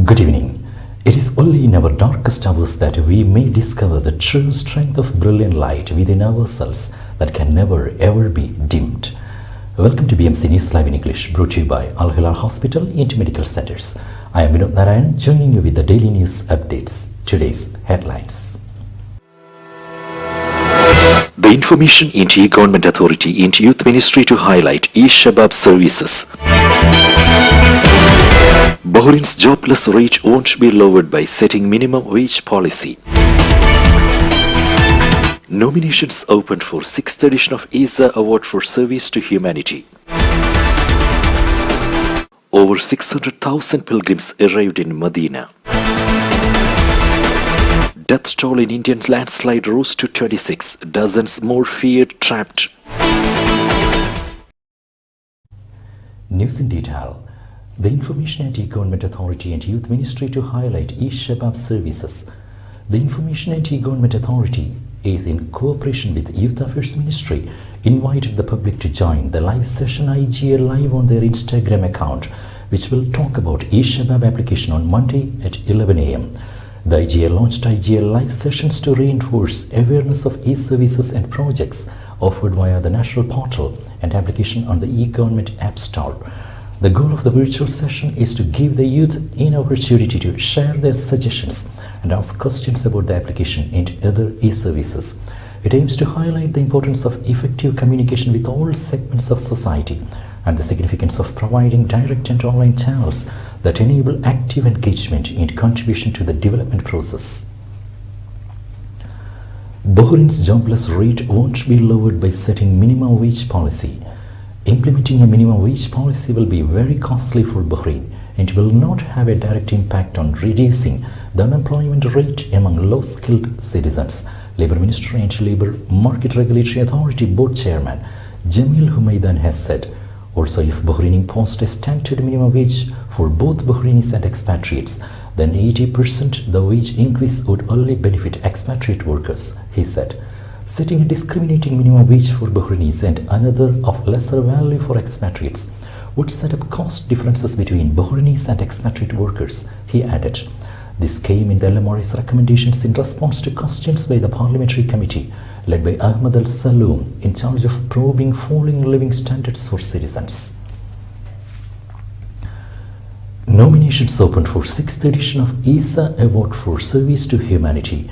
Good evening. It is only in our darkest hours that we may discover the true strength of brilliant light within ourselves that can never ever be dimmed. Welcome to BMC News Live in English, brought to you by Al Hilal Hospital and Medical Centers. I am Vinod Narayan, joining you with the daily news updates. Today's headlines. The Information into Government Authority into Youth Ministry to highlight e-Shabab services. Bahrain's jobless rate won't be lowered by setting minimum wage policy. Nominations opened for 6th edition of ISA Award for Service to Humanity. Over 600,000 pilgrims arrived in Medina. Death toll in Indian landslide rose to 26, dozens more feared trapped. News in detail. The Information and E-Government Authority and Youth Ministry to highlight e-Shabab services. The Information and E-Government Authority is in cooperation with Youth Affairs Ministry invited the public to join the live session IGA Live on their Instagram account, which will talk about e-Shabab application on Monday at 11 a.m. The IGA launched IGA Live sessions to reinforce awareness of e-services and projects offered via the national portal and application on the e-Government App Store. The goal of the virtual session is to give the youth an opportunity to share their suggestions and ask questions about the application and other e-services. It aims to highlight the importance of effective communication with all segments of society and the significance of providing direct and online channels that enable active engagement and contribution to the development process. Bahrain's jobless rate won't be lowered by setting minimum wage policy. Implementing a minimum wage policy will be very costly for Bahrain and will not have a direct impact on reducing the unemployment rate among low-skilled citizens, Labour Minister and Labour Market Regulatory Authority Board Chairman Jamil Humaidan has said. Also, if Bahrain imposed a standard minimum wage for both Bahrainis and expatriates, then 80% the wage increase would only benefit expatriate workers, he said. Setting a discriminating minimum wage for Bahrainis and another of lesser value for expatriates would set up cost differences between Bahrainis and expatriate workers, he added. This came in the LMR's recommendations in response to questions by the Parliamentary Committee led by Ahmad Al-Saloom in charge of probing falling living standards for citizens. Nominations opened for 6th edition of ISA Award for Service to Humanity.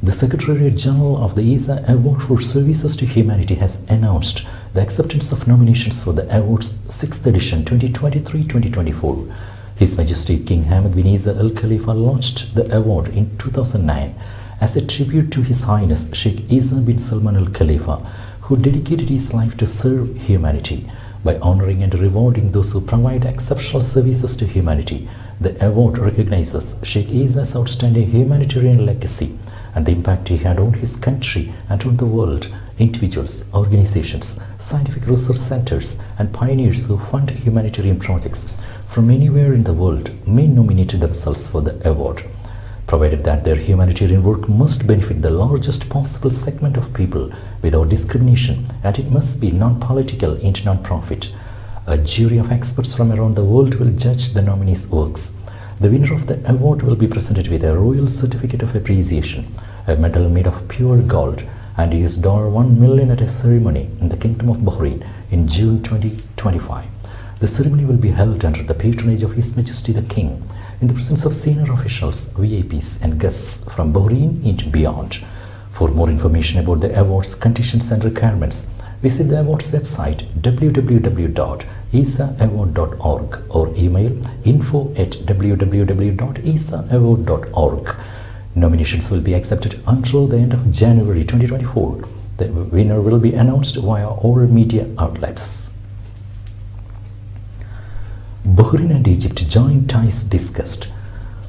The Secretariat General of the ISA Award for Services to Humanity has announced the acceptance of nominations for the award's 6th edition 2023-2024. His Majesty King Hamad bin Isa Al Khalifa launched the award in 2009 as a tribute to His Highness Sheikh Isa bin Salman Al Khalifa, who dedicated his life to serve humanity. By honoring and rewarding those who provide exceptional services to humanity, the award recognizes Sheikh Isa's outstanding humanitarian legacy and the impact he had on his country and on the world. Individuals, organizations, scientific research centers, and pioneers who fund humanitarian projects from anywhere in the world may nominate themselves for the award, provided that their humanitarian work must benefit the largest possible segment of people without discrimination, and it must be non-political and non-profit. A jury of experts from around the world will judge the nominees' works. The winner of the award will be presented with a Royal Certificate of Appreciation, a medal made of pure gold, and $1 million at a ceremony in the Kingdom of Bahrain in June 2025. The ceremony will be held under the patronage of His Majesty the King, in the presence of senior officials, VIPs, and guests from Bahrain and beyond. For more information about the awards, conditions, and requirements, visit the awards website www.isaaward.org or email info@www.isaaward.org. Nominations will be accepted until the end of January 2024. The winner will be announced via all media outlets. Bahrain and Egypt joint ties discussed.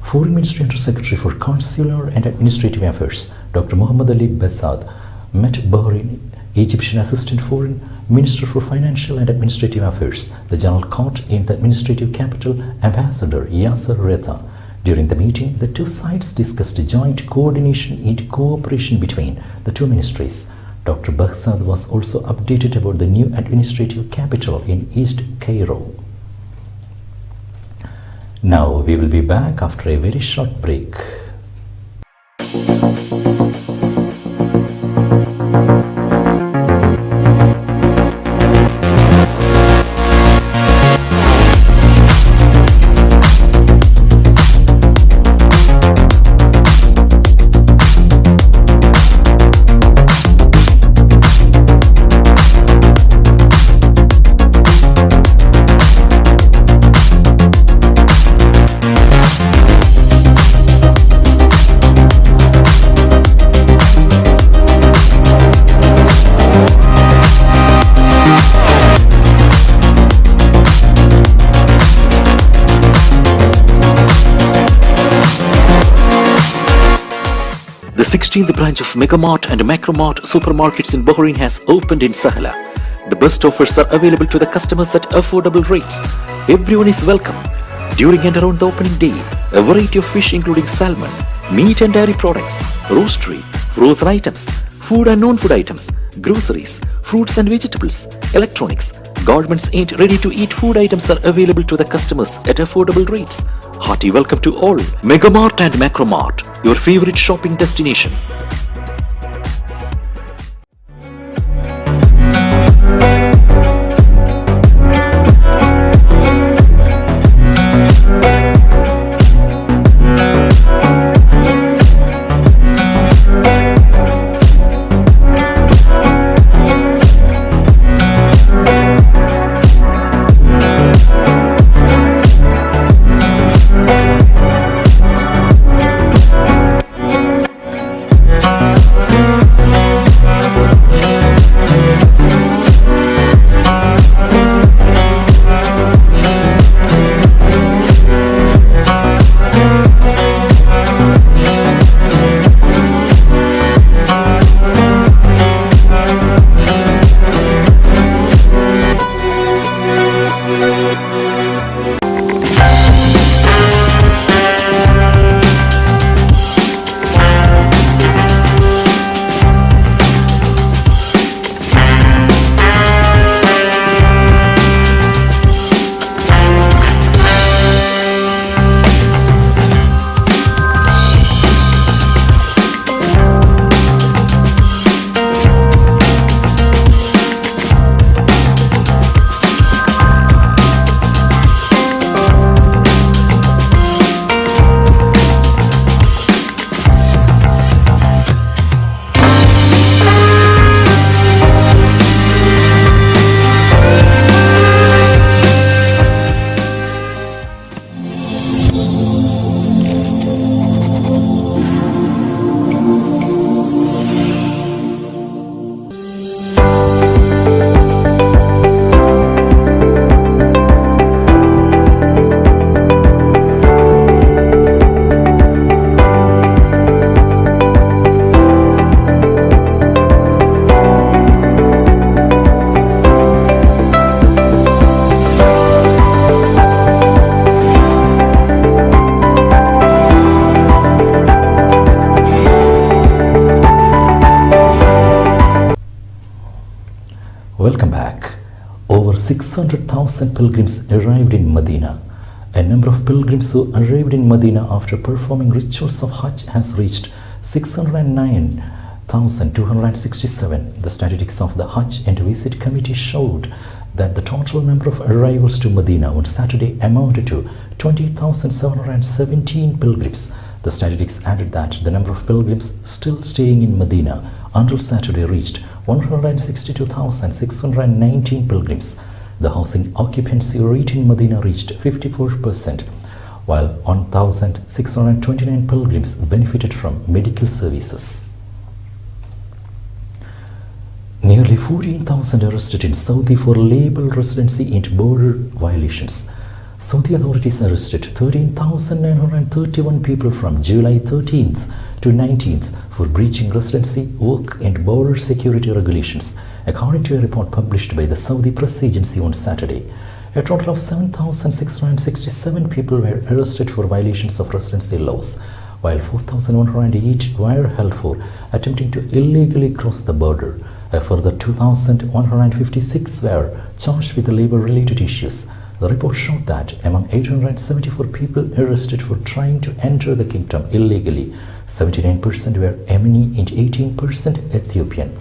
Foreign Ministry Under Secretary for Consular and Administrative Affairs, Dr. Mohammad Ali Bassad, met Bahrain Egyptian Assistant Foreign Minister for Financial and Administrative Affairs, the General Court in the administrative capital, Ambassador Yasser Reza. During the meeting, the two sides discussed joint coordination and cooperation between the two ministries. Dr. Bassad was also updated about the new administrative capital in East Cairo. Now we will be back after a very short break. The 16th branch of Megamart and Macromart supermarkets in Bahrain has opened in Sahla. The best offers are available to the customers at affordable rates. Everyone is welcome. During and around the opening day, a variety of fish including salmon, meat and dairy products, roastery, frozen items, food and non-food items, groceries, fruits and vegetables, electronics, garments and ready-to-eat food items are available to the customers at affordable rates. Hearty welcome to all. Megamart and Macromart, your favorite shopping destination. Welcome back. Over 600,000 pilgrims arrived in Medina. A number of pilgrims who arrived in Medina after performing rituals of Hajj has reached 609,267. The statistics of the Hajj and Visit Committee showed that the total number of arrivals to Medina on Saturday amounted to 20,717 pilgrims. The statistics added that the number of pilgrims still staying in Medina until Saturday reached 162,619 pilgrims. The housing occupancy rate in Medina reached 54%, while 1,629 pilgrims benefited from medical services. Nearly 14,000 arrested in Saudi for label residency and border violations. Saudi authorities arrested 13,931 people from July 13th to 19th for breaching residency, work and border security regulations, according to a report published by the Saudi press agency on Saturday. A total of 7,667 people were arrested for violations of residency laws, while 4,108 were held for attempting to illegally cross the border. A further 2,156 were charged with labor-related issues. The report showed that among 874 people arrested for trying to enter the kingdom illegally, 79% were Yemeni and 18% Ethiopian.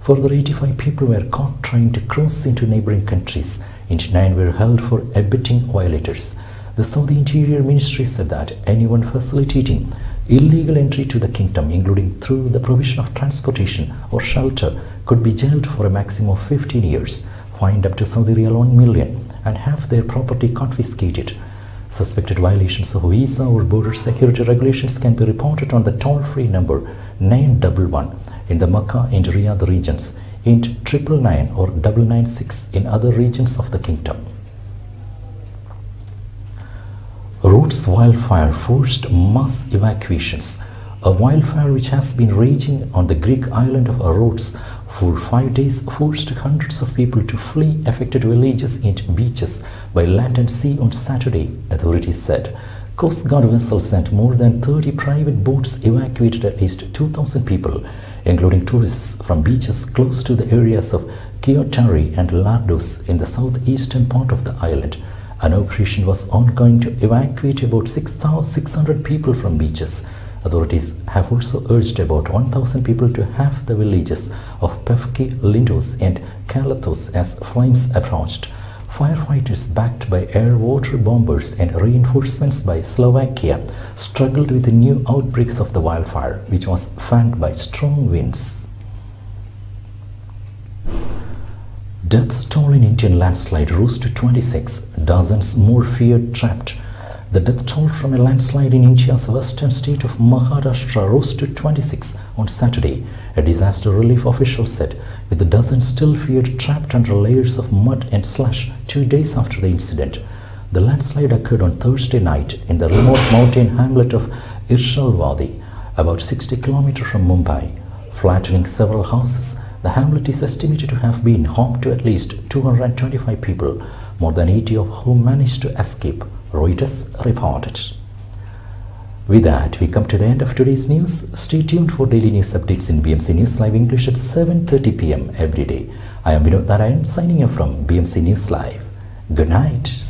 Further, 85 people were caught trying to cross into neighboring countries, and 9 were held for abetting violators. The Saudi Interior Ministry said that anyone facilitating illegal entry to the kingdom, including through the provision of transportation or shelter, could be jailed for a maximum of 15 years, fined up to Saudi Riyal 1 million, and have their property confiscated. Suspected violations of visa or border security regulations can be reported on the toll-free number 911 in the Makkah and Riyadh regions, and 999 or 996 in other regions of the kingdom. Rhodes wildfire forced mass evacuations. A wildfire which has been raging on the Greek island of Rhodes for 5 days forced hundreds of people to flee affected villages and beaches by land and sea on Saturday, authorities said. Coast Guard vessels and more than 30 private boats evacuated at least 2,000 people, including tourists, from beaches close to the areas of Kiotari and Lardos in the southeastern part of the island. An operation was ongoing to evacuate about 6,600 people from beaches. Authorities have also urged about 1,000 people to have the villages of Pevki, Lindos and Kalathos as flames approached. Firefighters backed by air-water bombers and reinforcements by Slovakia struggled with the new outbreaks of the wildfire, which was fanned by strong winds. Deaths toll in Indian landslide rose to 26, dozens more feared trapped. The death toll from a landslide in India's western state of Maharashtra rose to 26 on Saturday, a disaster relief official said, with a dozen still feared trapped under layers of mud and slush 2 days after the incident. The landslide occurred on Thursday night in the remote mountain hamlet of Irshalwadi, about 60 km from Mumbai, flattening several houses. The hamlet is estimated to have been home to at least 225 people, more than 80 of whom managed to escape, Reuters reported. With that, we come to the end of today's news. Stay tuned for daily news updates in BMC News Live English at 7:30 p.m. every day. I am Vinod Narayan signing off from BMC News Live. Good night.